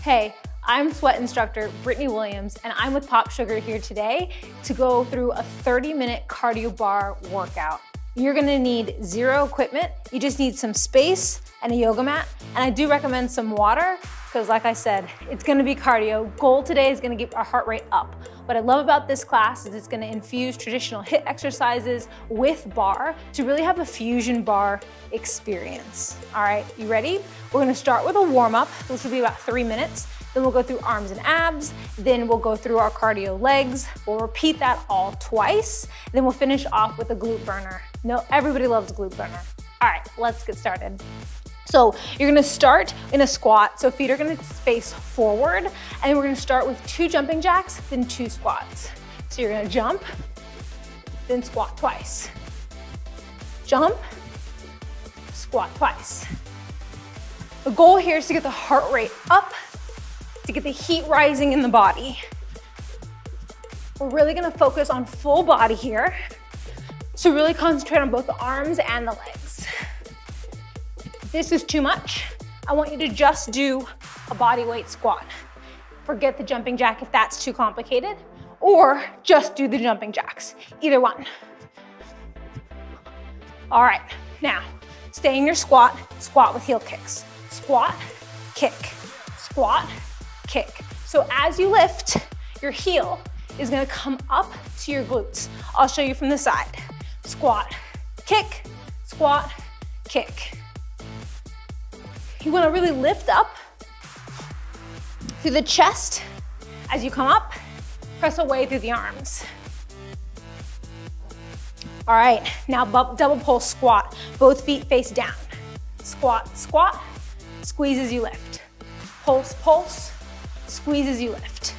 Hey, I'm sweat instructor Brittany Williams, and I'm with Pop Sugar here today to go through a 30-minute cardio bar workout. You're gonna need zero equipment. You just need some space and a yoga mat. And I do recommend some water because like I said, it's gonna be cardio. Goal today is gonna get our heart rate up. What I love about this class is it's gonna infuse traditional HIIT exercises with bar to really have a fusion bar experience. All right, you ready? We're gonna start with a warm up, which will be about 3 minutes. Then we'll go through arms and abs. Then we'll go through our cardio legs. We'll repeat that all twice. Then we'll finish off with a glute burner. No, everybody loves a glute burner. All right, let's get started. So you're gonna start in a squat. So feet are gonna face forward. And we're gonna start with 2 jumping jacks, then 2 squats. So you're gonna jump, then squat twice. Jump, squat twice. The goal here is to get the heart rate up, to get the heat rising in the body. We're really gonna focus on full body here. So really concentrate on both the arms and the legs. If this is too much, I want you to just do a body weight squat. Forget the jumping jack if that's too complicated, or just do the jumping jacks, either one. All right, now, stay in your squat, squat with heel kicks. Squat, kick, squat, kick. So as you lift, your heel is gonna come up to your glutes. I'll show you from the side. Squat, kick, squat, kick. You wanna really lift up through the chest. As you come up, press away through the arms. All right, now double pulse squat. Both feet face down. Squat, squat, squeeze as you lift. Pulse, pulse, squeeze as you lift.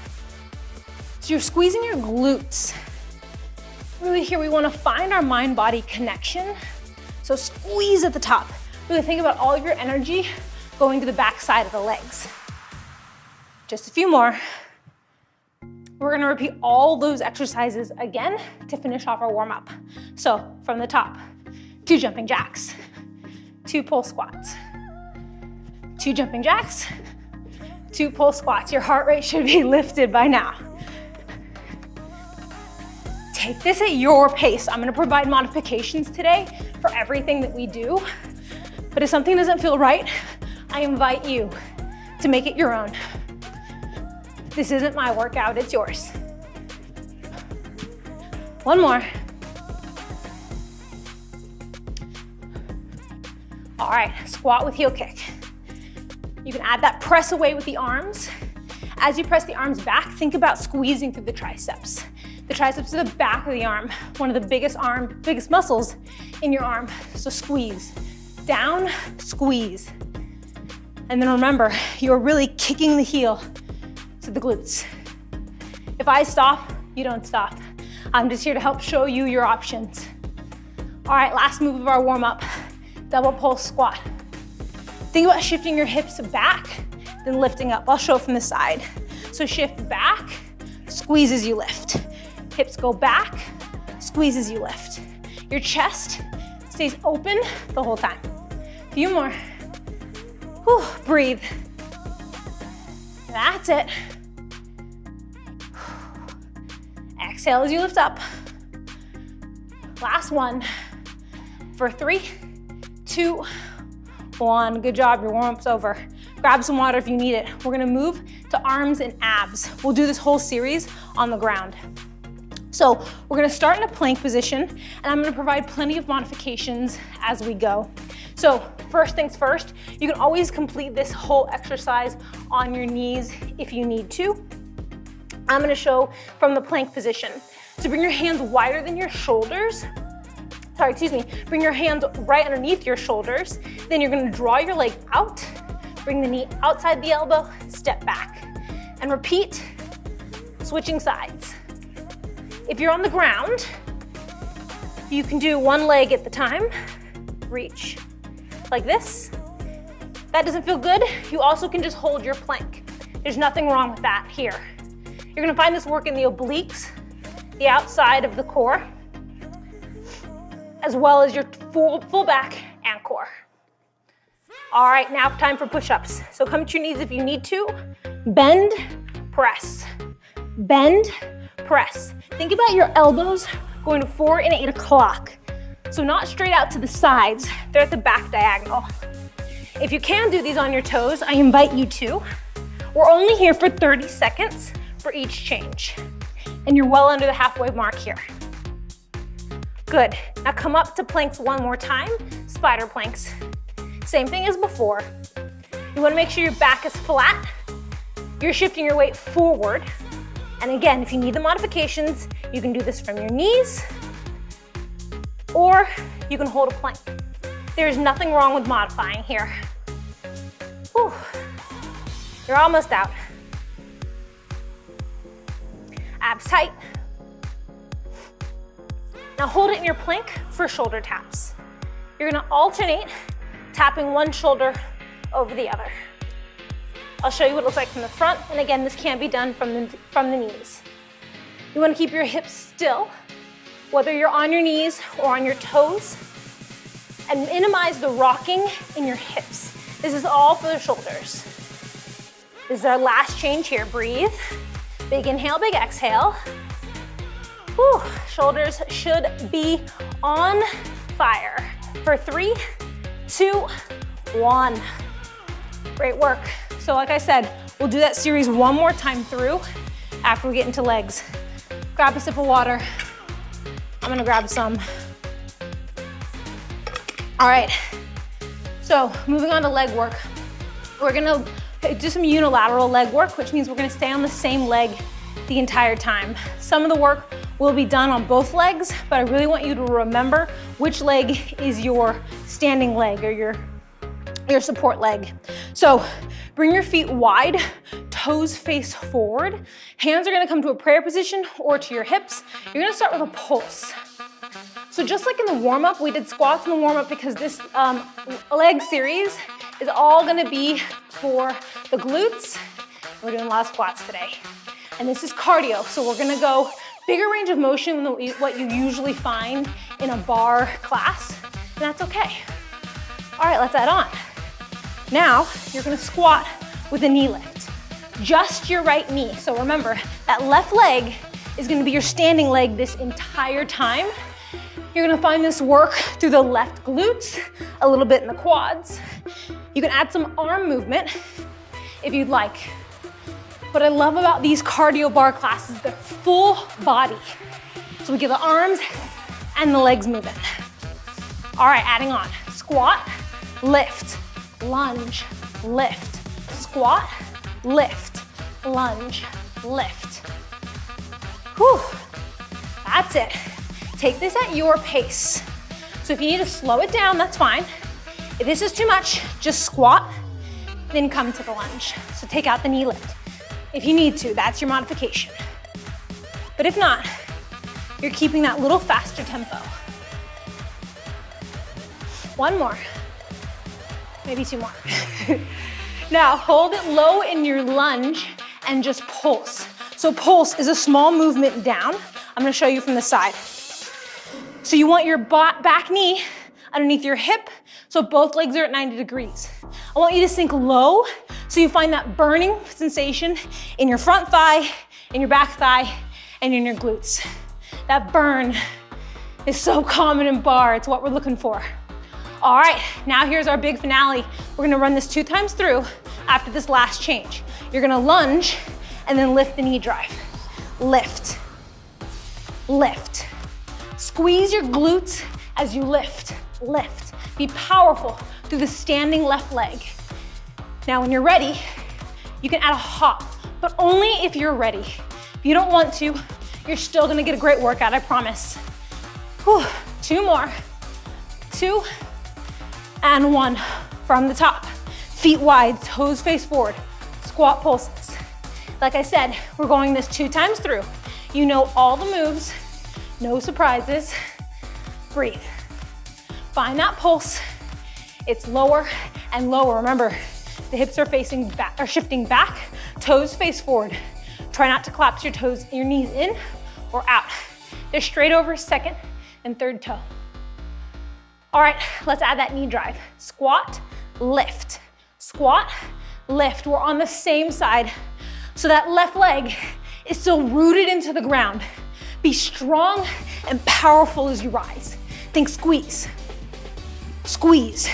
So you're squeezing your glutes. Really here we wanna find our mind-body connection. So squeeze at the top. Really think about all of your energy going to the back side of the legs. Just a few more. We're gonna repeat all those exercises again to finish off our warm-up. So from the top, 2 jumping jacks, 2 pull squats, 2 jumping jacks, 2 pull squats. Your heart rate should be lifted by now. Take this at your pace. I'm gonna provide modifications today for everything that we do. But if something doesn't feel right, I invite you to make it your own. This isn't my workout, it's yours. One more. All right, squat with heel kick. You can add that press away with the arms. As you press the arms back, think about squeezing through the triceps. The triceps are the back of the arm, one of the biggest muscles in your arm. So squeeze, down, squeeze. And then remember, you're really kicking the heel to the glutes. If I stop, you don't stop. I'm just here to help show you your options. All right, last move of our warm-up, double pulse squat. Think about shifting your hips back, then lifting up. I'll show from the side. So shift back, squeeze as you lift. Hips go back, squeeze as you lift. Your chest stays open the whole time. A few more. Whew, breathe. That's it. Exhale as you lift up. Last one for 3, 2, 1. Good job, your warm-up's over. Grab some water if you need it. We're gonna move to arms and abs. We'll do this whole series on the ground. So we're gonna start in a plank position, and I'm gonna provide plenty of modifications as we go. So first things first, you can always complete this whole exercise on your knees if you need to. I'm gonna show from the plank position. So bring your hands wider than your shoulders. Bring your hands right underneath your shoulders. Then you're gonna draw your leg out, bring the knee outside the elbow, step back. And repeat, switching sides. If you're on the ground, you can do one leg at the time. Reach like this. That doesn't feel good, you also can just hold your plank. There's nothing wrong with that here. You're gonna find this work in the obliques, the outside of the core, as well as your full back and core. All right, now time for push-ups. So come to your knees if you need to. Bend, press. Bend, press. Think about your elbows going to 4 and 8 o'clock. So not straight out to the sides, they're at the back diagonal. If you can do these on your toes, I invite you to. We're only here for 30 seconds for each change. And you're well under the halfway mark here. Good. Now come up to planks one more time, spider planks. Same thing as before. You wanna make sure your back is flat. You're shifting your weight forward. And again, if you need the modifications, you can do this from your knees, or you can hold a plank. There's nothing wrong with modifying here. Whew. You're almost out. Abs tight. Now hold it in your plank for shoulder taps. You're gonna alternate tapping one shoulder over the other. I'll show you what it looks like from the front, and again, this can be done from the knees. You wanna keep your hips still, whether you're on your knees or on your toes, and minimize the rocking in your hips. This is all for the shoulders. This is our last change here. Breathe. Big inhale, big exhale. Whew. Shoulders should be on fire. For 3, 2, 1. Great work. So like I said, we'll do that series one more time through after we get into legs. Grab a sip of water. I'm gonna grab some. All right, so moving on to leg work. We're gonna do some unilateral leg work, which means we're gonna stay on the same leg the entire time. Some of the work will be done on both legs, but I really want you to remember which leg is your standing leg or your support leg. So bring your feet wide, toes face forward. Hands are gonna come to a prayer position or to your hips. You're gonna start with a pulse. So just like in the warm-up, we did squats in the warm-up because this leg series is all gonna be for the glutes. We're doing a lot of squats today. And this is cardio, so we're gonna go bigger range of motion than what you usually find in a bar class, and that's okay. All right, let's add on. Now, you're gonna squat with a knee lift. Just your right knee. So remember, that left leg is gonna be your standing leg this entire time. You're gonna find this work through the left glutes, a little bit in the quads. You can add some arm movement if you'd like. What I love about these cardio bar classes, they're full body. So we get the arms and the legs moving. All right, adding on. Squat, lift, lunge, lift, squat, lift, lunge, lift. Whew, that's it. Take this at your pace. So if you need to slow it down, that's fine. If this is too much, just squat, then come to the lunge. So take out the knee lift. If you need to, that's your modification. But if not, you're keeping that little faster tempo. One more, maybe 2 more. Now hold it low in your lunge and just pulse. So pulse is a small movement down. I'm gonna show you from the side. So you want your back knee underneath your hip, so both legs are at 90 degrees. I want you to sink low so you find that burning sensation in your front thigh, in your back thigh, and in your glutes. That burn is so common in bar, it's what we're looking for. All right, now here's our big finale. We're gonna run this 2 times through after this last change. You're gonna lunge and then lift the knee drive. Lift, lift. Squeeze your glutes as you lift, lift. Be powerful through the standing left leg. Now when you're ready, you can add a hop, but only if you're ready. If you don't want to, you're still gonna get a great workout, I promise. Whew. 2 more, 2, and 1. From the top, feet wide, toes face forward, squat pulses. Like I said, we're going this 2 times through. You know all the moves, no surprises. Breathe. Find that pulse. It's lower and lower. Remember, the hips are facing back, or shifting back, toes face forward. Try not to collapse your toes, your knees in or out. They're straight over 2nd and 3rd toe. All right, let's add that knee drive. Squat, lift. Squat, lift. We're on the same side. So that left leg is still rooted into the ground. Be strong and powerful as you rise. Think squeeze. Squeeze.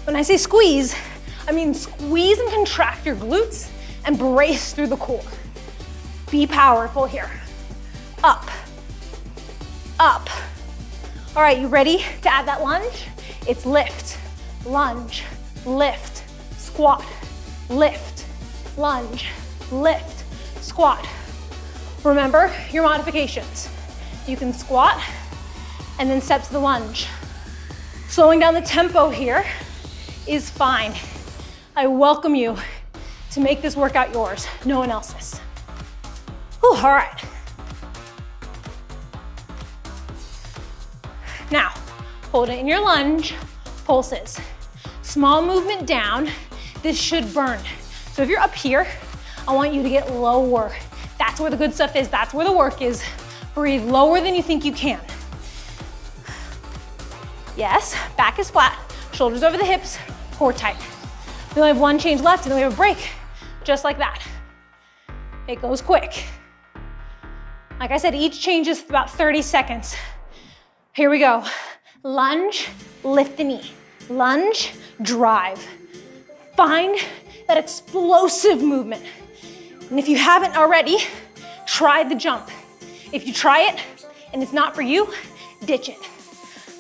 When I say squeeze, I mean squeeze and contract your glutes and brace through the core. Be powerful here. Up, up. All right, you ready to add that lunge? It's lift, lunge, lift, squat, lift, lunge, lift, squat. Remember your modifications. You can squat and then step to the lunge. Slowing down the tempo here is fine. I welcome you to make this workout yours, no one else's. Whew, all right. Now, hold it in your lunge, pulses. Small movement down, this should burn. So if you're up here, I want you to get lower. That's where the good stuff is, that's where the work is. Breathe lower than you think you can. Yes, back is flat, shoulders over the hips, core tight. We only have one change left and then we have a break, just like that. It goes quick. Like I said, each change is about 30 seconds. Here we go. Lunge, lift the knee. Lunge, drive. Find that explosive movement. And if you haven't already, try the jump. If you try it and it's not for you, ditch it.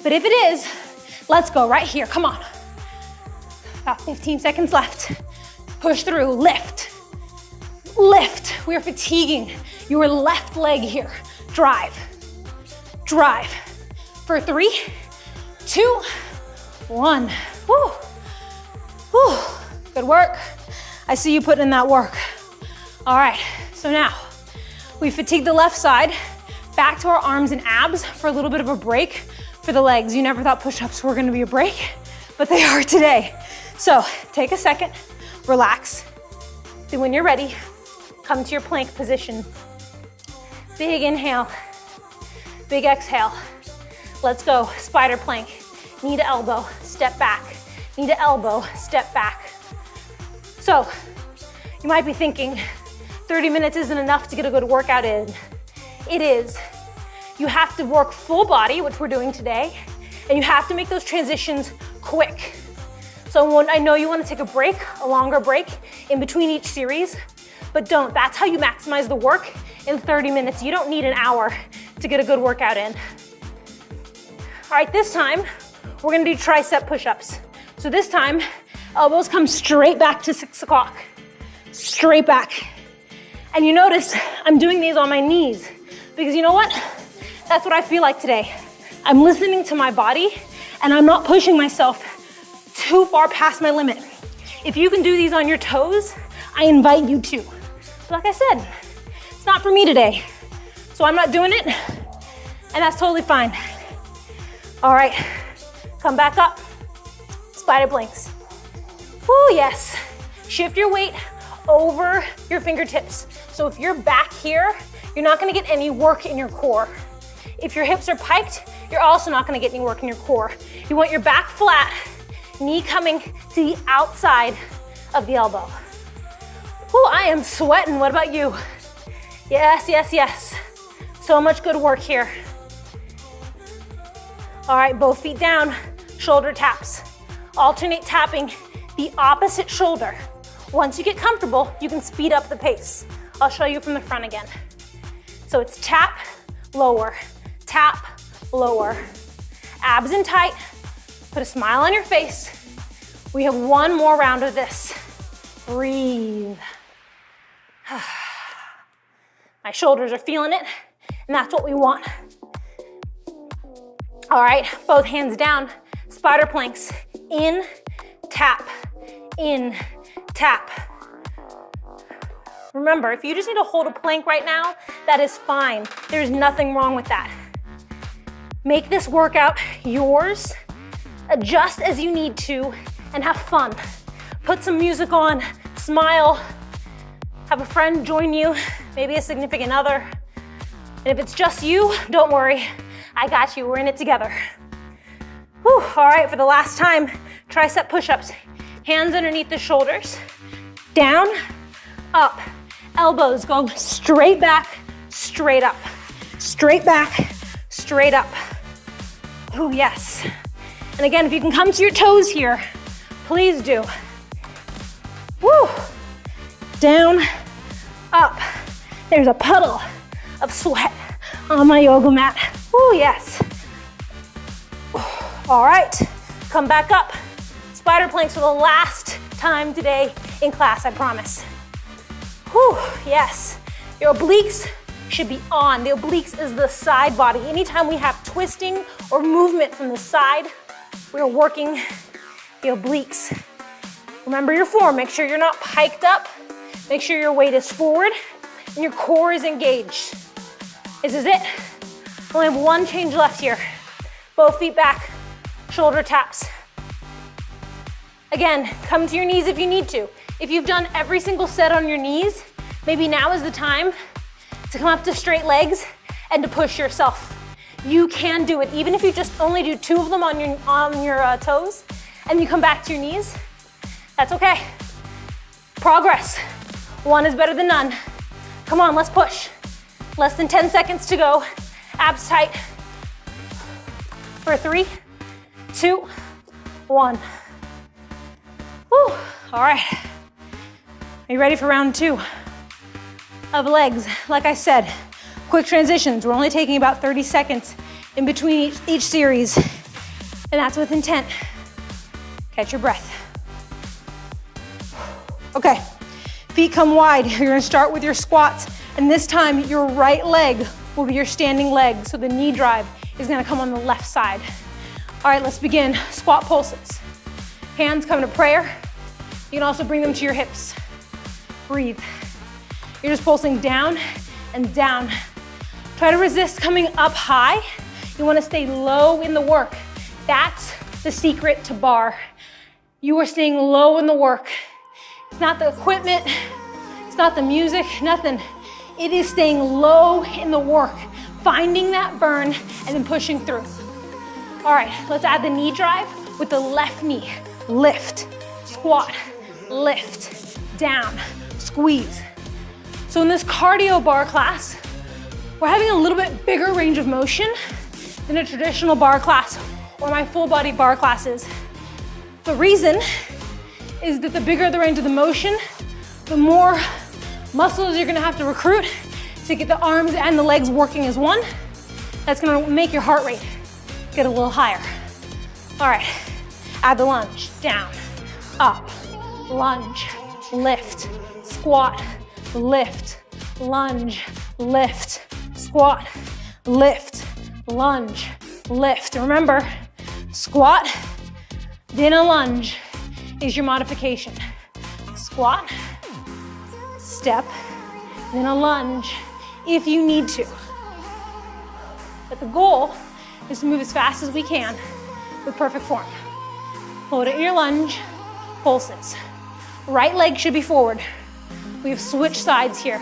But if it is, let's go right here, come on. About 15 seconds left. Push through, lift. Lift, we are fatiguing your left leg here. Drive, drive. For 3, 2, 1. Woo. Woo. Good work. I see you putting in that work. All right, so now we fatigued the left side. Back to our arms and abs for a little bit of a break for the legs. You never thought push-ups were gonna be a break, but they are today. So take a second, relax. Then when you're ready, come to your plank position. Big inhale, big exhale. Let's go, spider plank. Knee to elbow, step back. Knee to elbow, step back. So, you might be thinking, 30 minutes isn't enough to get a good workout in. It is. You have to work full body, which we're doing today, and you have to make those transitions quick. So I know you want to take a break, a longer break in between each series, but don't. That's how you maximize the work in 30 minutes. You don't need an hour to get a good workout in. All right, this time, we're gonna do tricep push-ups. So this time, elbows come straight back to 6 o'clock. Straight back. And you notice I'm doing these on my knees because you know what? That's what I feel like today. I'm listening to my body and I'm not pushing myself too far past my limit. If you can do these on your toes, I invite you to. But like I said, it's not for me today. So I'm not doing it, and that's totally fine. All right, come back up, spider planks. Woo, yes. Shift your weight over your fingertips. So if you're back here, you're not gonna get any work in your core. If your hips are piked, you're also not gonna get any work in your core. You want your back flat, knee coming to the outside of the elbow. Woo, I am sweating, what about you? Yes, yes, yes. So much good work here. All right, both feet down, shoulder taps. Alternate tapping the opposite shoulder. Once you get comfortable, you can speed up the pace. I'll show you from the front again. So it's tap, lower, tap, lower. Abs in tight, put a smile on your face. We have one more round of this. Breathe. My shoulders are feeling it, and that's what we want. All right, both hands down, spider planks. In, tap, in, tap. Remember, if you just need to hold a plank right now, that is fine. There's nothing wrong with that. Make this workout yours. Adjust as you need to and have fun. Put some music on, smile, have a friend join you, maybe a significant other. And if it's just you, don't worry, I got you, we're in it together. Whew, all right, for the last time, tricep push-ups. Hands underneath the shoulders. Down, up. Elbows going straight back, straight up. Straight back, straight up. Oh, yes. And again, if you can come to your toes here, please do. Woo. Down, up. There's a puddle of sweat on my yoga mat. Oh, yes. All right, come back up. Spider planks for the last time today in class, I promise. Whew, yes. Your obliques should be on. The obliques is the side body. Anytime we have twisting or movement from the side, we're working the obliques. Remember your form. Make sure you're not piked up. Make sure your weight is forward and your core is engaged. This is it. Only have one change left here. Both feet back, shoulder taps. Again, come to your knees if you need to. If you've done every single set on your knees, maybe now is the time to come up to straight legs and to push yourself. You can do it. Even if you just only do 2 of them on your toes and you come back to your knees, that's okay. Progress. 1 is better than none. Come on, let's push. Less than 10 seconds to go. Abs tight. For 3, 2, 1. Whew. All right. Are you ready for round 2 of legs? Like I said, quick transitions. We're only taking about 30 seconds in between each series, and that's with intent. Catch your breath. Okay, feet come wide. You're gonna start with your squats, and this time your right leg will be your standing leg, so the knee drive is gonna come on the left side. All right, let's begin. Squat pulses. Hands come to prayer. You can also bring them to your hips. Breathe. You're just pulsing down and down. Try to resist coming up high. You wanna stay low in the work. That's the secret to bar. You are staying low in the work. It's not the equipment, it's not the music, nothing. It is staying low in the work, finding that burn and then pushing through. All right, let's add the knee drive with the left knee. Lift, squat, lift, down, squeeze. So in this cardio bar class, we're having a little bit bigger range of motion than a traditional bar class or my full body bar classes. The reason is that the bigger the range of the motion, the more muscles you're gonna have to recruit to get the arms and the legs working as one. That's gonna make your heart rate get a little higher. All right, add the lunge, down, up, lunge, lift, squat, lift, lunge, lift, squat, lift, lunge, lift. Remember, squat, then a lunge is your modification. Squat, step, then a lunge if you need to. But the goal is to move as fast as we can with perfect form. Hold it in your lunge, pulses. Right leg should be forward. We have switched sides here.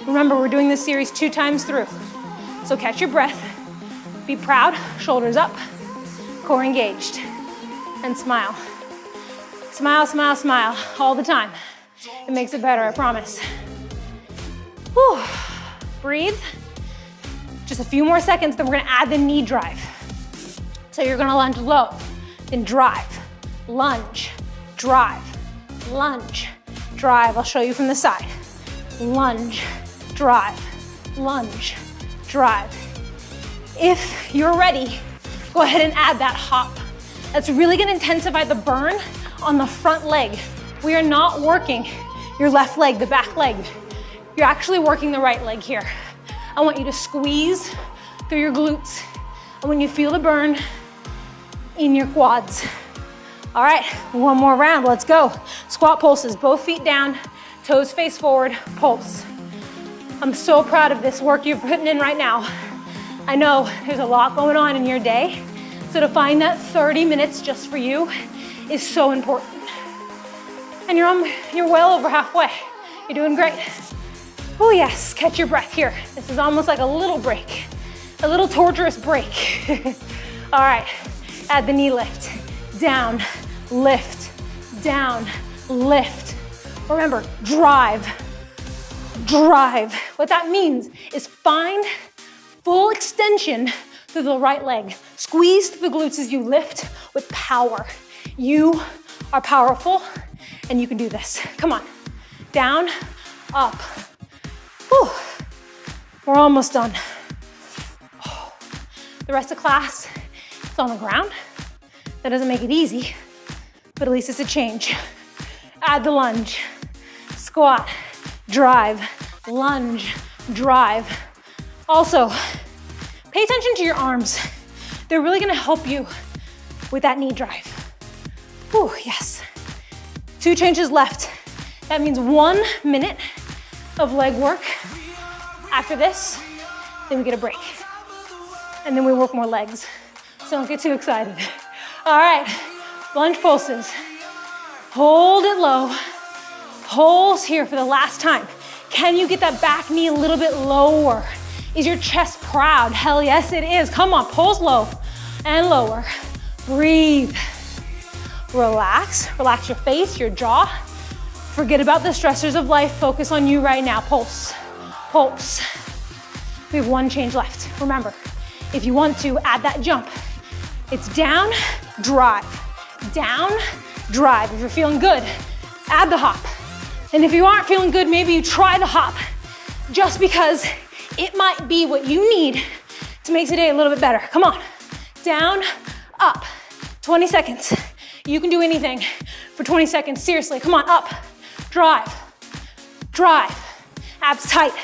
Remember, we're doing this series 2 times through. So catch your breath, be proud, shoulders up, core engaged, and smile. Smile, smile, smile, all the time. It makes it better, I promise. Whew. Breathe. Just a few more seconds, then we're gonna add the knee drive. So you're gonna lunge low, then drive, lunge, drive, lunge, drive. I'll show you from the side. Lunge, drive, lunge, drive. If you're ready, go ahead and add that hop. That's really gonna intensify the burn on the front leg. We are not working your left leg, the back leg. You're actually working the right leg here. I want you to squeeze through your glutes. And when you feel the burn in your quads. All right, one more round, let's go. Squat pulses, both feet down, toes face forward, pulse. I'm so proud of this work you're putting in right now. I know there's a lot going on in your day, so to find that 30 minutes just for you is so important. And you're well over halfway. You're doing great. Oh yes, catch your breath here. This is almost like a little break, a little torturous break. All right, add the knee lift. Down, lift, down, lift. Remember, drive, drive. What that means is find full extension through the right leg. Squeeze through the glutes as you lift with power. You are powerful and you can do this. Come on, down, up. Whew. We're almost done. The rest of class is on the ground. That doesn't make it easy, but at least it's a change. Add the lunge, squat, drive, lunge, drive. Also, pay attention to your arms. They're really gonna help you with that knee drive. Whew, yes. 2 changes left. That means 1 minute of leg work. After this, then we get a break. And then we work more legs. So don't get too excited. All right, lunge pulses. Hold it low. Pulse here for the last time. Can you get that back knee a little bit lower? Is your chest proud? Hell yes, it is. Come on, pulse low and lower. Breathe. Relax. Relax your face, your jaw. Forget about the stressors of life. Focus on you right now. Pulse. Pulse. We have 1 change left. Remember, if you want to add that jump, it's down, drive. Down, drive. If you're feeling good, add the hop. And if you aren't feeling good, maybe you try the hop just because it might be what you need to make today a little bit better. Come on. Down, up. 20 seconds. You can do anything for 20 seconds. Seriously, come on, up. Drive. Drive. Abs tight.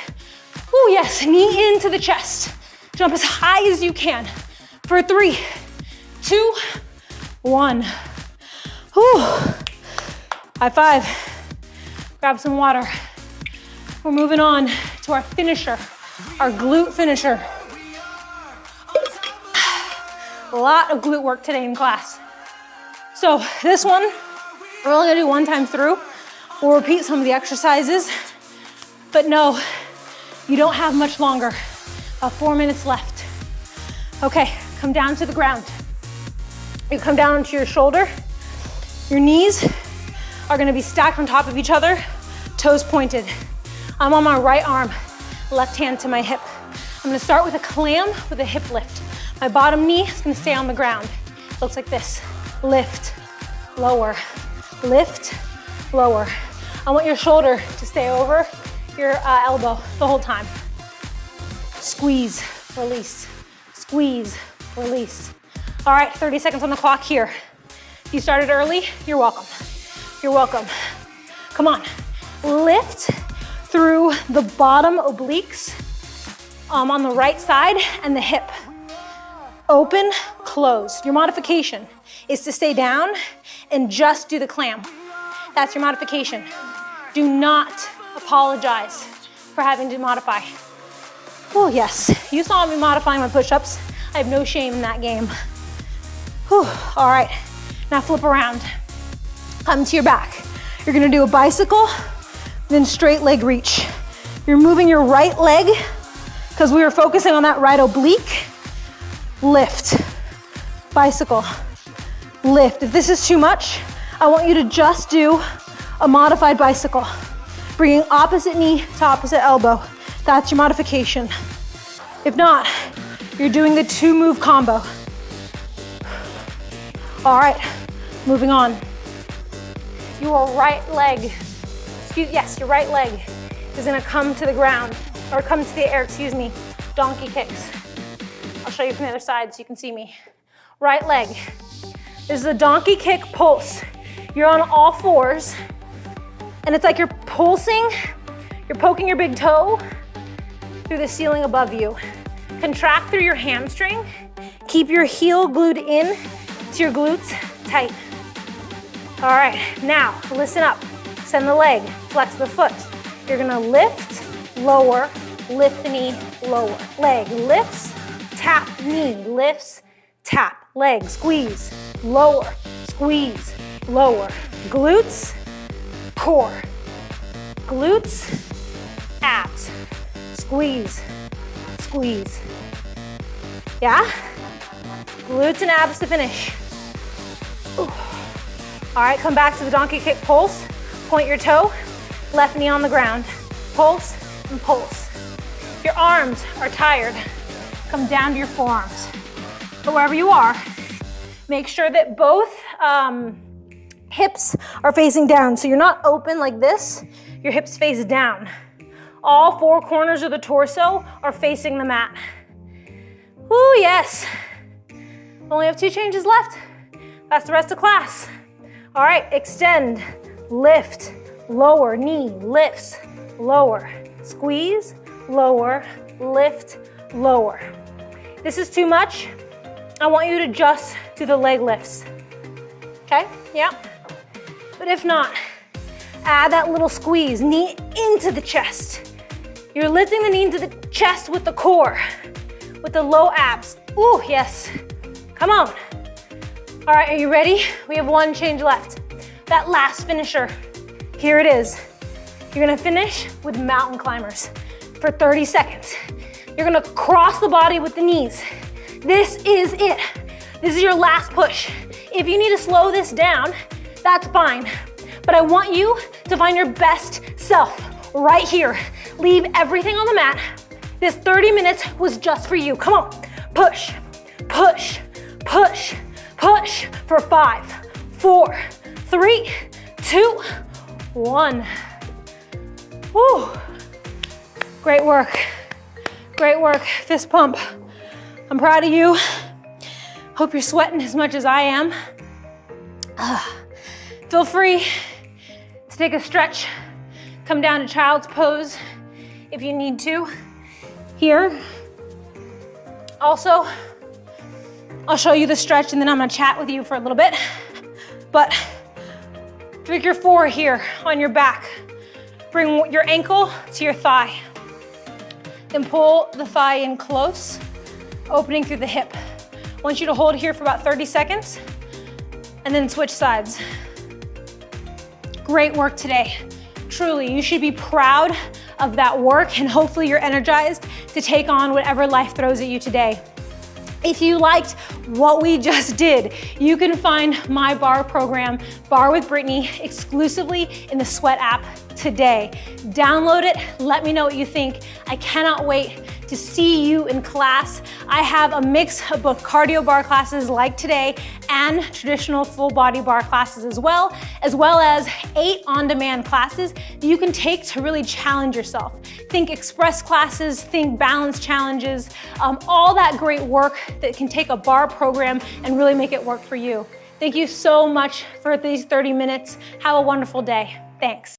Oh yes, knee into the chest. Jump as high as you can for 3, 2, 1. Whew. High five. Grab some water. We're moving on to our finisher, our glute finisher. A lot of glute work today in class. So this one, we're only gonna do 1 time through. We'll repeat some of the exercises, but no, you don't have much longer. 4 minutes left. Okay, come down to the ground. You come down onto your shoulder. Your knees are gonna be stacked on top of each other, toes pointed. I'm on my right arm, left hand to my hip. I'm gonna start with a clam with a hip lift. My bottom knee is gonna stay on the ground. It looks like this. Lift, lower, lift, lower. I want your shoulder to stay over your elbow the whole time. Squeeze, release, squeeze, release. All right, 30 seconds on the clock here. If you started early, you're welcome. You're welcome. Come on, lift through the bottom obliques on the right side and the hip. Open, close. Your modification is to stay down and just do the clam. That's your modification. Do not apologize for having to modify. Oh yes, you saw me modifying my push-ups. I have no shame in that game. Whew. All right, now flip around. Come to your back. You're gonna do a bicycle, then straight leg reach. You're moving your right leg because we were focusing on that right oblique. Lift, bicycle, lift. If this is too much, I want you to just do a modified bicycle. Bringing opposite knee to opposite elbow. That's your modification. If not, you're doing the 2-move combo. All right, moving on. Your right leg, your right leg is gonna come to the ground, or come to the air, donkey kicks. I'll show you from the other side so you can see me. Right leg. This is a donkey kick pulse. You're on all 4s, and it's like you're pulsing, you're poking your big toe through the ceiling above you. Contract through your hamstring. Keep your heel glued in to your glutes tight. All right, now listen up. Send the leg, flex the foot. You're gonna lift, lower, lift the knee, lower. Leg lifts, tap, knee lifts, tap. Leg, squeeze, lower, squeeze, lower. Glutes, core. Glutes, abs. Squeeze, squeeze. Yeah? Glutes and abs to finish. Ooh. All right, come back to the donkey kick pulse. Point your toe, left knee on the ground. Pulse and pulse. If your arms are tired, come down to your forearms. But wherever you are, make sure that both hips are facing down. So you're not open like this, your hips face down. All four corners of the torso are facing the mat. Ooh, yes. Only have 2 changes left. That's the rest of class. All right, extend, lift, lower, knee, lifts, lower, squeeze, lower, lift, lower. This is too much. I want you to just do the leg lifts. Okay, yeah. But if not, add that little squeeze, knee into the chest. You're lifting the knee into the chest with the core, with the low abs. Ooh, yes. Come on. All right, are you ready? We have 1 change left. That last finisher, here it is. You're gonna finish with mountain climbers for 30 seconds. You're gonna cross the body with the knees. This is it. This is your last push. If you need to slow this down, that's fine. But I want you to find your best self right here. Leave everything on the mat. This 30 minutes was just for you. Come on, push, push, push, push for 5, 4, 3, 2, 1. Woo. Great work. Great work. Fist pump. I'm proud of you. Hope you're sweating as much as I am. Feel free to take a stretch. Come down to child's pose if you need to. Here. Also, I'll show you the stretch and then I'm gonna chat with you for a little bit. But figure 4 here on your back. Bring your ankle to your thigh. Then pull the thigh in close, opening through the hip. I want you to hold here for about 30 seconds and then switch sides. Great work today. Truly, you should be proud of that work and hopefully you're energized to take on whatever life throws at you today. If you liked what we just did, you can find my barre program, Barre with Brittany, exclusively in the Sweat app today. Download it, let me know what you think. I cannot wait to see you in class. I have a mix of both cardio barre classes like today and traditional full body barre classes as well as 8 on-demand classes that you can take to really challenge yourself. Think express classes, think balance challenges, all that great work that can take a barre program and really make it work for you. Thank you so much for these 30 minutes. Have a wonderful day. Thanks.